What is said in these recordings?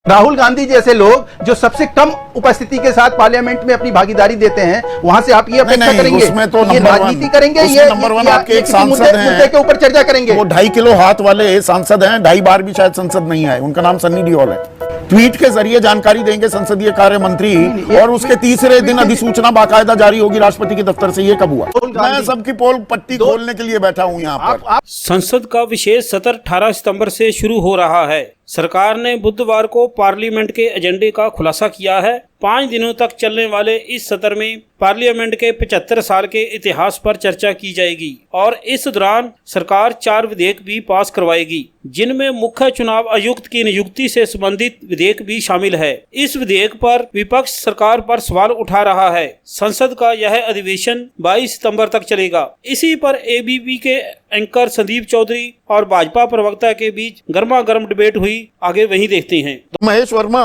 राहुल गांधी जैसे लोग जो सबसे कम उपस्थिति के साथ पार्लियामेंट में अपनी भागीदारी देते हैं, वहां से आप ये अपेक्षा करेंगे उसमें तो ये राजनीति करेंगे, ये नंबर वन आपके एक सांसद हैं, मुद्दे के ऊपर चर्चा करेंगे। वो 2.5 किलो हाथ वाले सांसद हैं, 2.5 बार भी शायद संसद नहीं आए, उनका नाम सन्नी देओल है। ट्वीट के जरिए जानकारी देंगे संसदीय कार्य मंत्री, और उसके तीसरे दिन अधिसूचना बाकायदा जारी होगी राष्ट्रपति के दफ्तर से। ये कब हुआ? मैं सबकी पोल पट्टी खोलने के लिए बैठा हूं यहाँ पर। संसद का विशेष सत्र 18 सितंबर से शुरू हो रहा है। सरकार ने बुधवार को पार्लियामेंट के एजेंडे का खुलासा किया है। 5 दिनों तक चलने वाले इस सत्र में पार्लियामेंट के 75 साल के इतिहास पर चर्चा की जाएगी और इस दौरान सरकार 4 विधेयक भी पास करवाएगी, जिनमें मुख्य चुनाव आयुक्त की नियुक्ति से संबंधित विधेयक भी शामिल है। इस विधेयक पर विपक्ष सरकार पर सवाल उठा रहा है। संसद का यह अधिवेशन 22 सितंबर तक चलेगा। इसी पर एबीपी के एंकर संदीप चौधरी और भाजपा प्रवक्ता के बीच गर्मा गर्म डिबेट हुई। आगे वही देखते हैं। तो महेश वर्मा,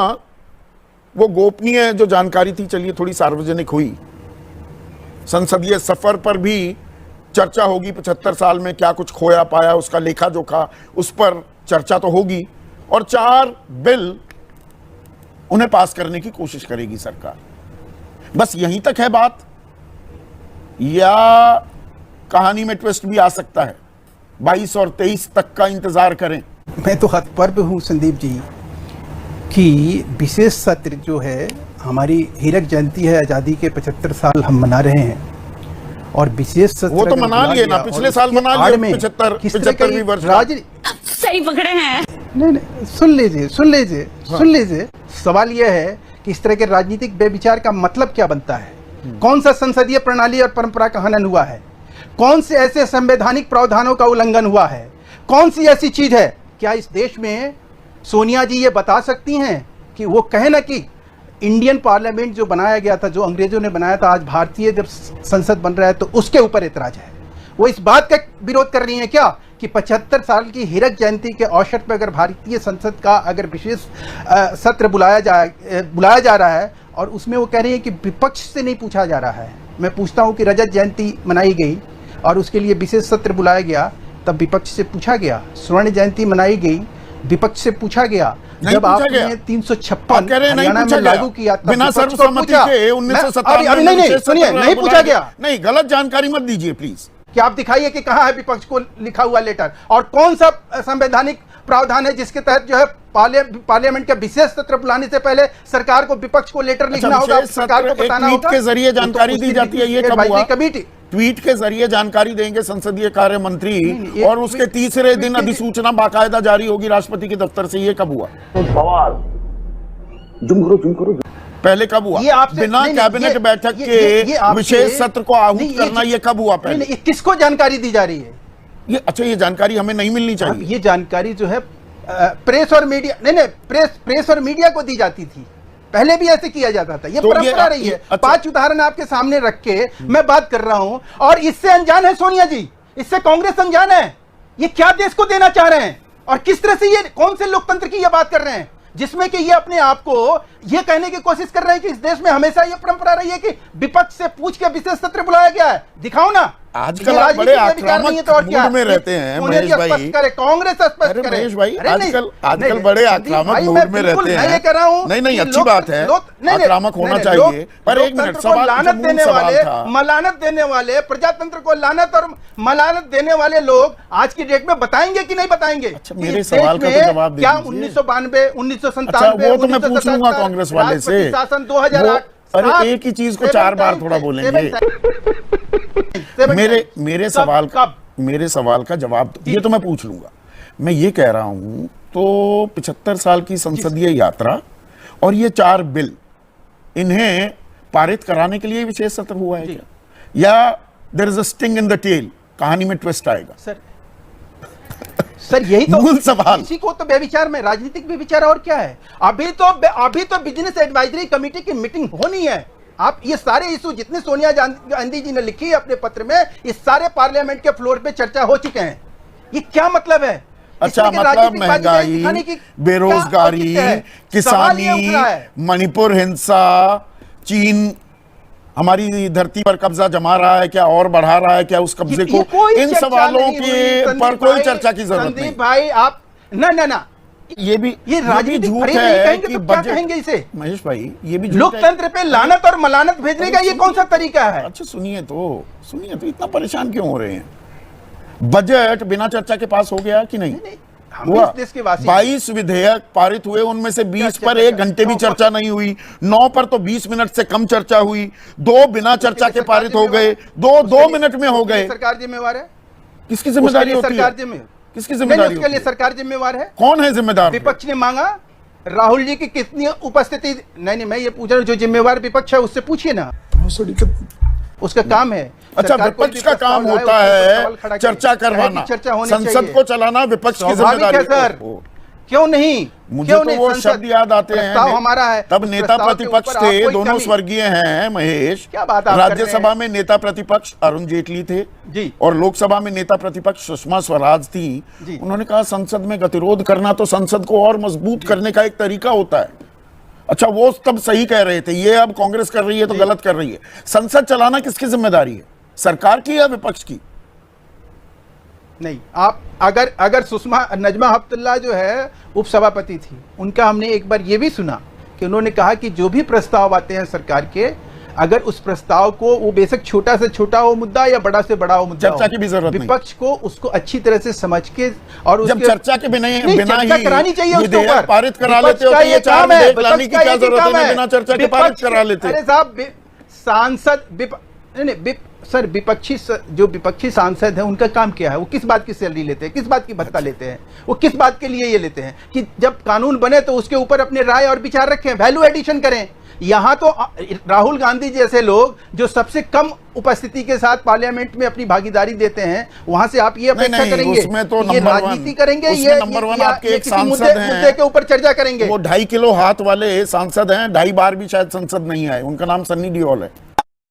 वो गोपनीय जो जानकारी थी, चलिए थोड़ी सार्वजनिक हुई। संसदीय सफर पर भी चर्चा होगी, 75 साल में क्या कुछ खोया पाया, उसका लेखा जोखा, उस पर चर्चा तो होगी। और 4 बिल उन्हें पास करने की कोशिश करेगी सरकार। बस यहीं तक है बात, या कहानी में ट्विस्ट भी आ सकता है? 22 और 23 तक का इंतजार करें। मैं तो हतप्रभ हूँ संदीप जी कि विशेष सत्र जो है, हमारी हीरक जयंती है, आज़ादी के 75 साल हम मना रहे हैं, और विशेष सत्र वो तो मना लिए ना, पिछले साल मना लिए 75वीं वर्ष। सही पकड़े हैं। नहीं, सुन लीजिए। सवाल यह है कि इस तरह के राजनीतिक बेविचार का मतलब क्या बनता है? कौन सा संसदीय प्रणाली और परंपरा का हनन हुआ है? कौन से ऐसे संवैधानिक प्रावधानों का उल्लंघन हुआ है? कौन सी ऐसी चीज है? क्या इस देश में सोनिया जी ये बता सकती हैं कि वो कहे ना कि इंडियन पार्लियामेंट जो बनाया गया था, जो अंग्रेजों ने बनाया था, आज भारतीय जब संसद बन रहा है तो उसके ऊपर ऐतराज है? वो इस बात का विरोध कर रही है क्या कि 75 साल की हीरक जयंती के अवसर पर अगर भारतीय संसद का अगर विशेष सत्र बुलाया जा रहा है और उसमें वो कह रही है कि विपक्ष से नहीं पूछा जा रहा है? मैं पूछता हूँ कि रजत जयंती मनाई गई और उसके लिए विशेष सत्र बुलाया गया, तब विपक्ष से पूछा गया। स्वर्ण जयंती मनाई गई, विपक्ष से पूछा गया। जब आपने 356 हरियाणा में लागू किया तब बिना सर्वसम्मति के 1997 सुनिए, नहीं पूछा गया। नहीं, गलत जानकारी मत दीजिए प्लीज। कि आप दिखाइए कि कहाँ है विपक्ष को लिखा हुआ लेटर, और कौन सा संवैधानिक प्रावधान है जिसके तहत जो है पार्लियामेंट के विशेष सत्र बुलाने से पहले सरकार को विपक्ष को लेटर लिखना होगा, सरकार को बताना होगा। ट्वीट के जरिए जानकारी दी जाती है, ये कब हुआ? कमेटी ट्वीट के जरिए जानकारी देंगे संसदीय कार्य मंत्री, और उसके तीसरे दिन अधिसूचना बाकायदा जारी होगी राष्ट्रपति के दफ्तर से। ये कब हुआ? सवाल जुम करो। पहले कब हुआ? बिना कैबिनेट बैठक के विशेष सत्र को आहूत करना, ये कब हुआ? पहले किसको जानकारी दी जा रही है? ये अच्छा, ये जानकारी हमें नहीं मिलनी चाहिए। ये जानकारी जो है प्रेस और मीडिया, नहीं, प्रेस और मीडिया को दी जाती थी। पहले भी ऐसे किया जाता था, ये तो परंपरा रही है। अच्छा, 5 उदाहरण आपके सामने रख के मैं बात कर रहा हूं, और इससे अनजान है सोनिया जी, इससे कांग्रेस अनजान है। ये क्या देश को देना चाह रहे हैं और किस तरह से, ये कौन से लोकतंत्र की ये बात कर रहे हैं जिसमें कि ये अपने आप को ये कहने की कोशिश कर रहे हैं कि इस देश में हमेशा ये परंपरा रही है कि विपक्ष से पूछ के विशेष सत्र बुलाया गया है? दिखाओ ना। आजकल आप बड़े आक्रामक मूड में रहते हैं महेश भाई। कांग्रेस स्पष्ट करे। महेश भाई, आजकल बड़े आक्रामक मूड में रहते हैं। नहीं, अच्छी बात है, आक्रामक होना चाहिए, पर एक मिनट, सवाल मलानत देने वाले, प्रजातंत्र को लानत और मलानत देने वाले लोग आज की डेट में बताएंगे कि नहीं बताएंगे? अच्छा, मेरे सवाल का तो जवाब दीजिए। क्या 1992, 1997, वो तो मैं पूछ लूंगा कांग्रेस वाले से। शासन 2008। अरे एक ही चीज को 4 बार थोड़ा बोलेंगे। मेरे सवाल का जवाब ये तो मैं पूछ लूंगा। मैं ये कह रहा हूं, तो 75 साल की संसदीय यात्रा और ये 4 बिल, इन्हें पारित कराने के लिए विशेष सत्र हुआ है क्या? या there is a sting in the tail, कहानी में ट्विस्ट आएगा? सर यही तो मूल सवाल। इसी को तो बेविचार में, राजनीतिक बेविचार और क्या है? अभी तो बिजनेस एडवाइजरी कमेटी की मीटिंग होनी है। आप ये सारे इशू जितने सोनिया गांधी जी ने लिखी है अपने पत्र में, इस सारे पार्लियामेंट के फ्लोर पे चर्चा हो चुके हैं। ये क्या मतलब है? अच्छा, मतलब महंगाई, बेरोजगारी, किसानी, मणिपुर हिंसा, चीन हमारी धरती पर कब्जा जमा रहा है क्या और बढ़ा रहा है क्या उस कब्जे को? इन सवालों के पर कोई चर्चा की जरूरत नहीं। भाई आप ना ये राजनीतिक झूठ फरेब नहीं है कहेंगे कि तो क्या बजट, कहेंगे इसे? महेश भाई ये भी झूठ है। लोकतंत्र पे लानत और मलानत भेजने का ये कौन सा तरीका है? अच्छा सुनिए तो इतना परेशान क्यों हो रहे हैं? बजट बिना चर्चा के पास हो गया कि नहीं? हम भी इस देश के वासी हैं। 22 विधेयक पारित हुए, उनमें से 20 पर 1 घंटे भी चर्चा नहीं हुई, 9 पर तो 20 मिनट से कम चर्चा हुई, 2 बिना चर्चा के पारित हो गए, 2 मिनट में हो गए। सरकार जिम्मेवार है। किसकी जिम्मेदारी होती है? सरकार जिम्मेवार, किसकी जिम्मेदारी उसके लिए होती है? सरकार जिम्मेवार है। कौन है जिम्मेदार? विपक्ष ने मांगा, राहुल जी की कितनी उपस्थिति, नहीं मैं ये पूछ रहा हूं, जो जिम्मेवार विपक्ष है उससे पूछिए ना, उसका काम है। अच्छा, सरकार कोई विपक्ष भी का प्रस्ताव काम लाए, होता उस पर है सवाल खड़ा चर्चा किए। करवाना, चर्चा होनी संसद चाहिए। को चलाना विपक्ष की स्वाभाविक जिम्मेदारी है सर, ओहो। क्यों नहीं? मुझे क्यों तो नहीं? वो संसद शब्द याद आते हैं, प्रस्ताव हमारा है, तब उस नेता प्रस्ताव के प्रतिपक्ष ऊपर थे, आप कोई दोनों कमी- स्वर्गीय हैं महेश। क्या बात आप कर रहे हैं? राज्यसभा में नेता प्रतिपक्ष अरुण जेटली थे जी। और लोकसभा में नेता प्रतिपक्ष सुषमा स्वराज थी। जी। उन्होंने कहा संसद में गतिरोध करना तो संसद को और मजबूत करने का एक तरीका होता है। अच्छा, वो तब सही कह रहे थे, ये अब कांग्रेस कर रही है तो गलत कर रही है। संसद चलाना किसकी जिम्मेदारी है, सरकार की या विपक्ष की? नहीं, आप अगर सुषमा नजमा हेपतुल्लाह जो है उपसभापति थी, उनका हमने एक बार ये भी सुना कि उन्होंने कहा कि जो भी प्रस्ताव आते हैं सरकार के, अगर उस प्रस्ताव को, वो बेशक छोटा से छोटा हो मुद्दा या बड़ा से बड़ा हो मुद्दा, चर्चा की भी जरूरत नहीं। विपक्ष को उसको अच्छी तरह से समझ के और जब चर्चा के बिना चर्चा ही करानी चाहिए उसके विधेयक ऊपर। पारित करा विपक्ष लेते हो का तो ये ये 4 काम है, विधेयक लाने विपक्ष की का क्या ये जरूरत काम है? है। बिना चर्चा के पारित करा लेते। अरे साहब, सांसद सर जो विपक्षी सांसद हैं उनका काम क्या है? वो किस बात की सैलरी लेते हैं, किस बात की भत्ता लेते हैं? वो किस बात के लिए ये लेते हैं कि जब कानून बने तो उसके ऊपर अपने राय और विचार रखें, वैल्यू एडिशन करें। यहाँ तो राहुल गांधी जैसे लोग जो सबसे कम उपस्थिति के साथ पार्लियामेंट में अपनी भागीदारी देते हैं, वहां से आप ये अपेक्षा करेंगे उसमें तो ये नंबर राजनीति 1 करेंगे, उसमें नंबर 1 आपके एक किसी सांसद मुद्दे हैं, के ऊपर चर्चा करेंगे। वो 2.5 किलो हाथ वाले सांसद हैं, 2.5 बार भी शायद संसद नहीं आए, उनका नाम सन्नी देओल है।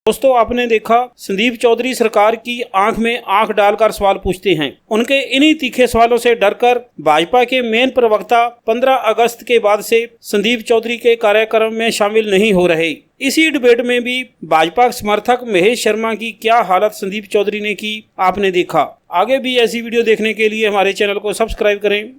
दोस्तों, आपने देखा संदीप चौधरी सरकार की आंख में आंख डालकर सवाल पूछते हैं। उनके इन्हीं तीखे सवालों से डरकर भाजपा के मेन प्रवक्ता 15 अगस्त के बाद से संदीप चौधरी के कार्यक्रम में शामिल नहीं हो रहे। इसी डिबेट में भी भाजपा समर्थक महेश शर्मा की क्या हालत संदीप चौधरी ने की, आपने देखा। आगे भी ऐसी वीडियो देखने के लिए हमारे चैनल को सब्सक्राइब करें।